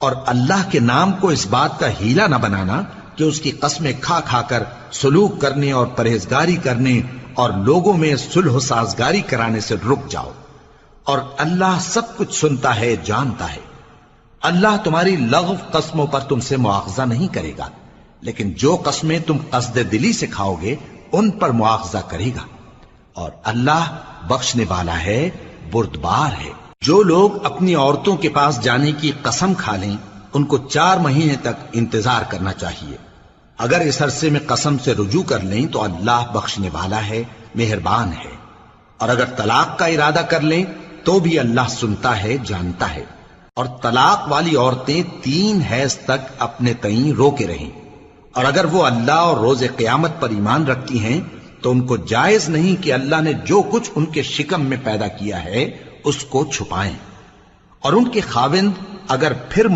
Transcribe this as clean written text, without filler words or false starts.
اور اللہ کے نام کو اس بات کا ہیلا نہ بنانا کہ اس کی قسمیں کھا کھا کر سلوک کرنے اور پرہیزگاری کرنے اور لوگوں میں صلح و سازگاری کرانے سے رک جاؤ، اور اللہ سب کچھ سنتا ہے، جانتا ہے۔ اللہ تمہاری لغو قسموں پر تم سے مواخذہ نہیں کرے گا، لیکن جو قسمیں تم قصد دلی سے کھاؤ گے ان پر مواخذہ کرے گا، اور اللہ بخشنے والا ہے، بردبار ہے۔ جو لوگ اپنی عورتوں کے پاس جانے کی قسم کھا لیں ان کو 4 مہینے تک انتظار کرنا چاہیے۔ اگر اس عرصے میں قسم سے رجوع کر لیں تو اللہ بخشنے والا ہے، مہربان ہے۔ اور اگر طلاق کا ارادہ کر لیں تو بھی اللہ سنتا ہے، جانتا ہے۔ اور طلاق والی عورتیں 3 حیض تک اپنے تئیں روکے رہیں، اور اگر وہ اللہ اور روز قیامت پر ایمان رکھتی ہیں تو ان کو جائز نہیں کہ اللہ نے جو کچھ ان کے شکم میں پیدا کیا ہے اس کو چھپائیں، اور ان کے خاوند اگر پھر